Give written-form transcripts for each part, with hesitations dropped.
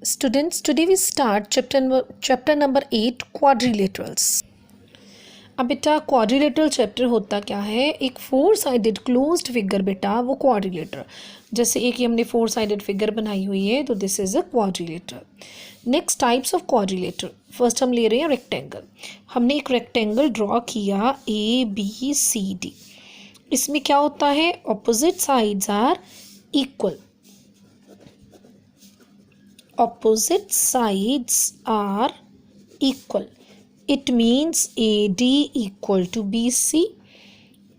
Students, today we start chapter number 8 quadrilaterals. अब बेटा quadrilateral chapter होता क्या है, एक फोर साइडेड क्लोज्ड फिगर बेटा वो क्वाड्रिलेटर, जैसे एक ये हमने फोर साइडेड फिगर बनाई हुई है तो this is a quadrilateral. Next types of quadrilateral. First हम ले रहे हैं रेक्टेंगल. हमने एक रेक्टेंगल ड्रॉ किया ABCD. इसमें क्या होता है, opposite sides are equal. Opposite sides are equal. It means AD equal to BC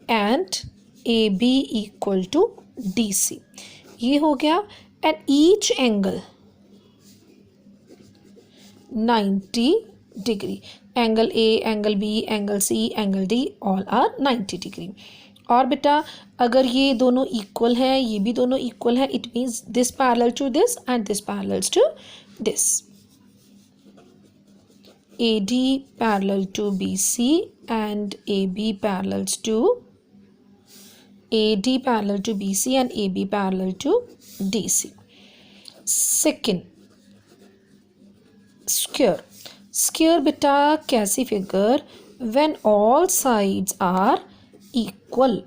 and AB equal to DC. ये हो गया. And each angle 90 degree. Angle A, angle B, angle C, angle D all are 90 degree. और बेटा अगर ये दोनों equal हैं, ये भी दोनों इक्वल है, it means this parallel to this and this parallels to this. AD parallel to BC and AB parallels to AD parallel to BC and AB parallel to DC. Second, square. Square बेटा कैसी figure, when all sides are equal.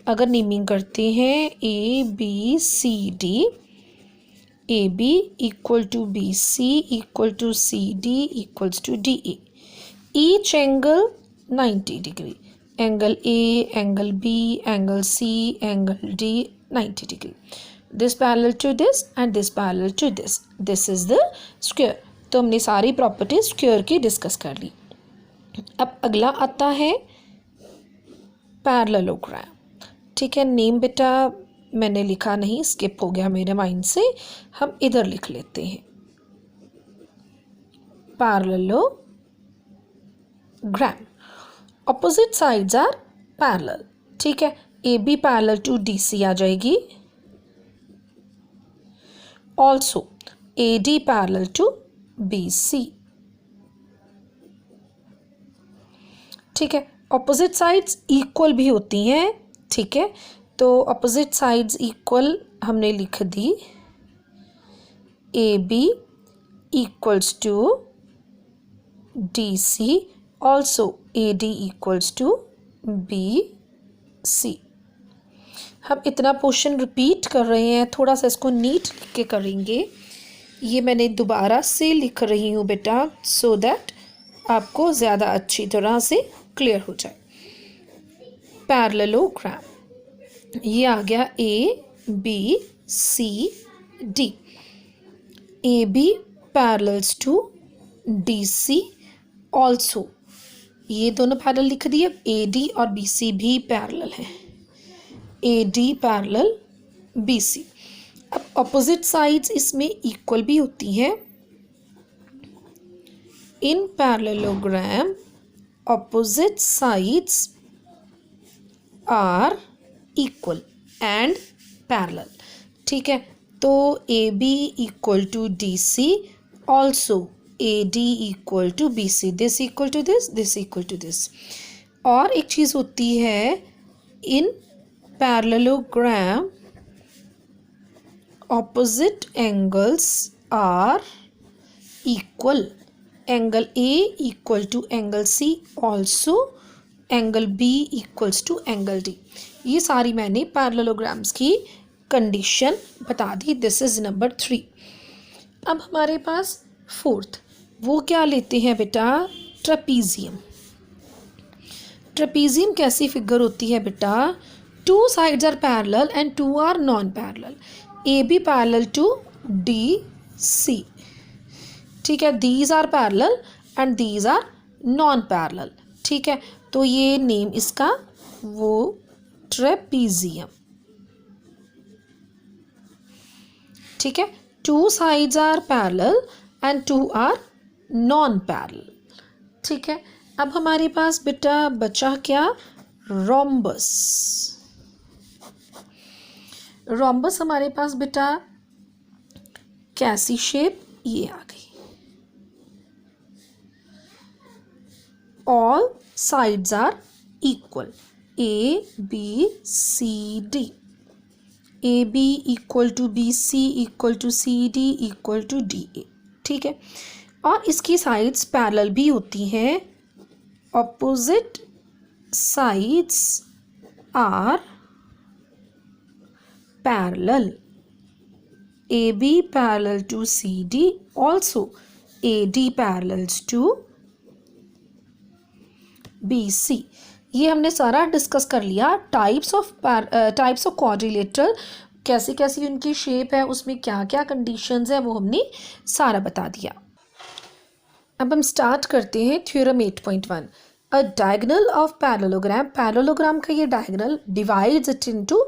अगर naming करते हैं ABCD, AB equal to BC equal to CD equals to DE. Each angle 90 degree. Angle A, angle B, angle C, angle D 90 degree. This parallel to this and this parallel to this. This is the square. तो हमने सारी properties square की discuss कर ली. अब अगला आता है parallelogram. ठीक है, नेम बेटा मैंने लिखा नहीं, स्किप हो गया मेरे माइंड से, हम इधर लिख लेते हैं. Parallelogram. Opposite sides are parallel. ठीक है, AB पैरेलल टू DC आ जाएगी. Also AD parallel to BC. ठीक है, ऑपोजिट साइड्स इक्वल भी होती हैं. ठीक है, तो ऑपोजिट साइड्स इक्वल हमने लिख दी. AB equals to DC, also AD equals to BC. हम इतना पोर्शन रिपीट कर रहे हैं, थोड़ा सा इसको नीट लिख के करेंगे. ये मैंने दोबारा से लिख रही हूँ बेटा, सो दैट आपको ज़्यादा अच्छी तरह से क्लियर हो जाए. पैरेललोग्राम. ये आ गया ABCD. AB parallels to DC, also ये दोनों पैरेलल लिख दिए. AD और BC भी पैरेलल हैं. AD parallel BC. अब ऑपोजिट साइड्स इसमें इक्वल भी होती हैं. In parallelogram opposite sides are equal and parallel. ठीक है, तो AB equal to DC, also AD equal to BC. this equal to this, this equal to this. और एक चीज़ होती है, in parallelogram opposite angles are equal. Angle A equal to angle C, also angle B equals to angle D. ये सारी मैंने parallelograms की condition बता दी. This is number 3. अब हमारे पास फोर्थ, वो क्या लेते हैं बेटा, ट्रेपीजियम. ट्रेपीजियम कैसी फिगर होती है बेटा, two sides are parallel and two are non parallel. AB parallel to DC. ठीक है, these are parallel and these are non parallel. ठीक है, तो ये नेम इसका वो ट्रेपीजियम. ठीक है, two sides are parallel and two are non parallel. ठीक है, अब हमारे पास बेटा बचा क्या, रोम्बस. रोम्बस हमारे पास बेटा कैसी शेप, ये आ गई. all sides are equal. A, B, C, D. A B equal to B C equal to C D equal to D A, ठीक है। और इसकी साइड्स पैरेलल भी होती हैं, opposite sides are parallel, A B parallel to C D, also A D parallels to B C. ये हमने सारा डिस्कस कर लिया। टाइप्स ऑफ क्वाड्रिलेटरल, कैसी कैसी उनकी शेप है, उसमें क्या क्या कंडीशंस है, वो हमने सारा बता दिया। अब हम स्टार्ट करते हैं theorem 8.1। A diagonal of parallelogram, parallelogram का ये diagonal divides it into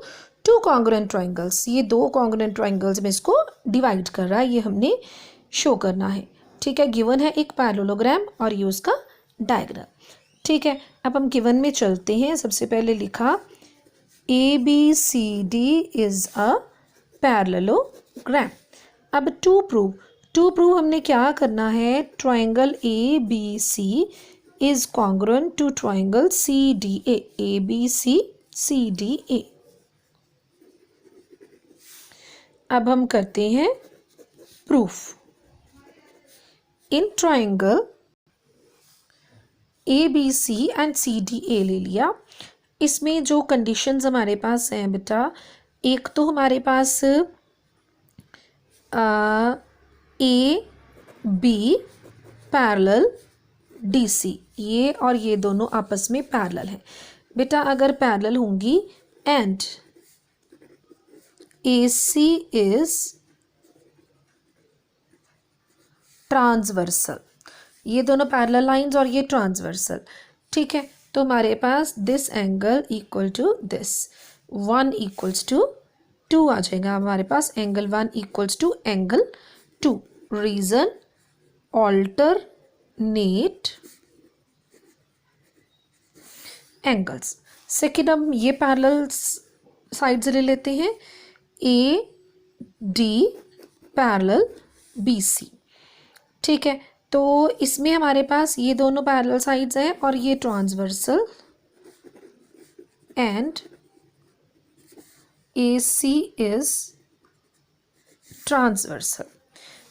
two congruent triangles, ये दो कॉन्ग्रुएंट ट्रायंगल्स में इसको डिवाइड कर रहा है, ये हमने शो करना है, ठीक है। गिवन है एक पैरेललोग्राम और ये उसका डायगोनल, ठीक है। अब हम गिवन में चलते हैं। सबसे पहले लिखा A B C D is a parallelogram. अब टू प्रूव हमने क्या करना है, triangle A B C is congruent to triangle C D A B C D A. अब हम करते हैं proof. In triangle A B C and C D A ले लिया। इसमें जो कंडीशंस हमारे पास हैं बेटा, एक तो हमारे पास A B parallel D C, ये और ये दोनों आपस में पैरेलल हैं बेटा। अगर पैरेलल होंगी and A C is transversal, ये दोनों पैरेलल लाइंस और ये ट्रांसवर्सल, ठीक है। तो हमारे पास this angle equal to this, 1 equals to 2 आ जाएगा हमारे पास, angle 1 equals to angle 2। Reason alternate angles. Second हम ये पैरेलल साइड्स ले लेते हैं, A D parallel B C, ठीक है। तो इसमें हमारे पास ये दोनों पैरेलल साइड्स हैं और ये transversal and A C is transversal,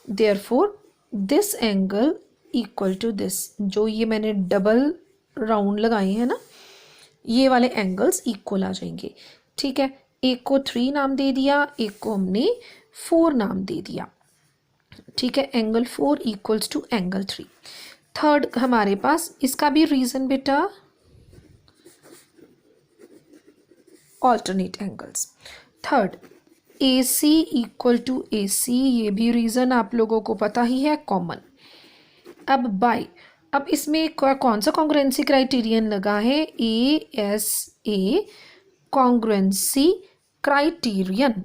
therefore this angle equal to this, जो ये मैंने डबल राउंड लगाए हैं ना, ये वाले एंगल्स इक्वल आ जाएंगे, ठीक है। एक को 3 नाम दे दिया, एक को हमने 4 नाम दे दिया, ठीक है। Angle 4 equals to angle 3। Third हमारे पास इसका भी रीजन बेटा alternate angles. Third A C equal to A C, ये भी रीजन आप लोगों को पता ही है, कॉमन। अब बाय, अब इसमें कौन सा कॉन्ग्रुएंसी क्राइटेरियन लगा है, A S A congruency criterion,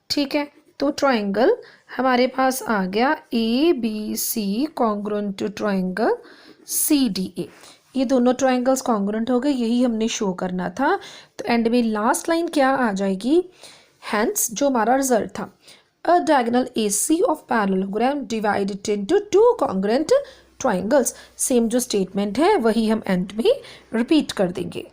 ठीक है। तो ट्रायंगल हमारे पास आ गया A B C congruent to triangle C D A, ये दोनों ट्रायंगल्स कॉन्ग्रुएंट हो गए, यही हमने शो करना था। तो एंड में लास्ट लाइन क्या आ जाएगी, हैंस जो हमारा रिजल्ट था, a diagonal A C of parallelogram divided into 2 congruent triangles. Same जो स्टेटमेंट है वही हम एंड में रिपीट कर देंगे।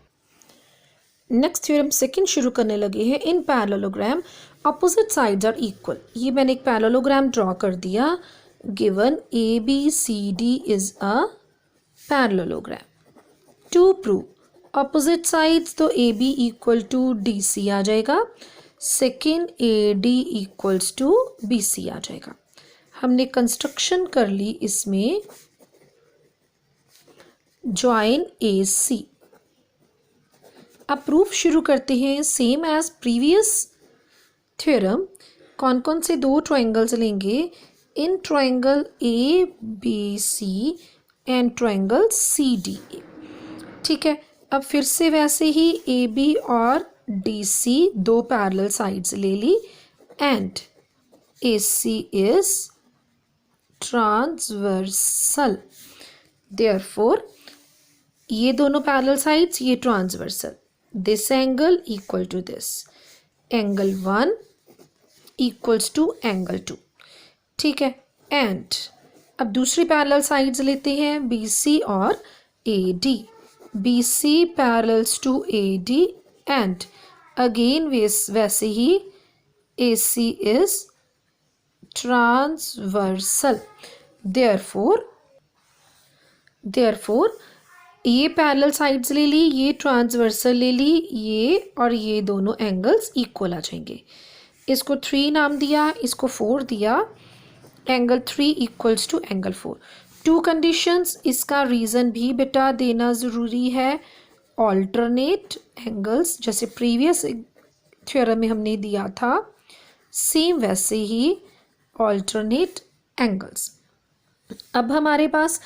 नेक्स्ट थ्योरम सेकंड शुरू करने लगे हैं। In parallelogram opposite sides are equal, ये मैंने एक पैरेललोग्राम ड्रॉ कर दिया। Given A B C D is a parallelogram. To prove opposite sides, तो A B equal to D C आ जाएगा, second A D equals to B C आ जाएगा। हमने कंस्ट्रक्शन कर ली इसमें, ज्वाइन ए सी। अब प्रूफ शुरू करते हैं। सेम एज प्रीवियस थ्योरम, कौन कौन से 2 ट्रायंगल्स लेंगे, in triangle A B C and triangle C D A, ठीक है। अब फिर से वैसे ही ए बी और डी सी 2 पैरेलल साइड्स ले ली and A C is transversal, therefore ये दोनों पैरेलल साइड्स, ये transversal, this angle equal to this, angle 1 equals to angle 2, ठीक है। एंड अब दूसरी पैरेलल साइड्स लेते हैं, बी सी और A D, B C parallels to A D and again वैसे ही A C is transversal. Therefore ये पैरेलल साइड्स ले ली, ये ट्रांसवर्सल ले ली, ये और ये दोनों एंगल्स इक्वल आ जाएंगे। इसको 3 नाम दिया, इसको 4 दिया। Angle 3 equals to angle 4। 2 conditions, इसका रीज़न भी बेटा देना ज़रूरी है। ऑल्टरनेट एंगल्स, जैसे प्रीवियस थ्योरम में हमने दिया था, सेम वैसे ही ऑल्टरनेट एंगल्स। अब हमारे पास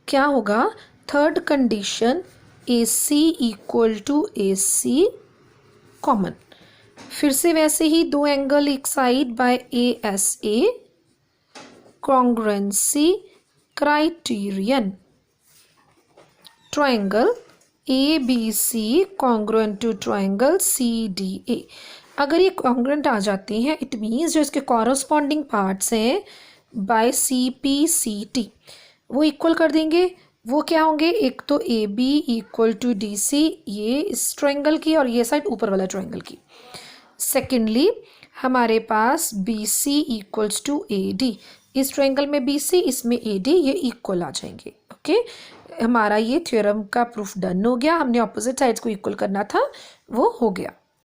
क्या होगा, third condition A C equal to A C common. फिर से वैसे ही 2 एंगल एक side by A S A, congruency criterion. Triangle A B C congruent to triangle C D A. अगर ये कॉन्ग्रुएंट आ जाते हैं, इट मीन्स जो इसके कॉरस्पॉन्डिंग पार्ट्स हैं by C P C T, वो इक्वल कर देंगे। वो क्या होंगे, एक तो A B equal to D C, ये इस ट्रायंगल की और ये साइड ऊपर वाला ट्रायंगल की। सेकेंडली हमारे पास B C equals to A D, इस ट्रायंगल में बी सी, इसमें ए डी, ये इक्वल आ जाएंगे। ओके, हमारा ये थ्योरम का प्रूफ डन हो गया। हमने ऑपोजिट साइड्स को इक्वल करना था, वो हो गया।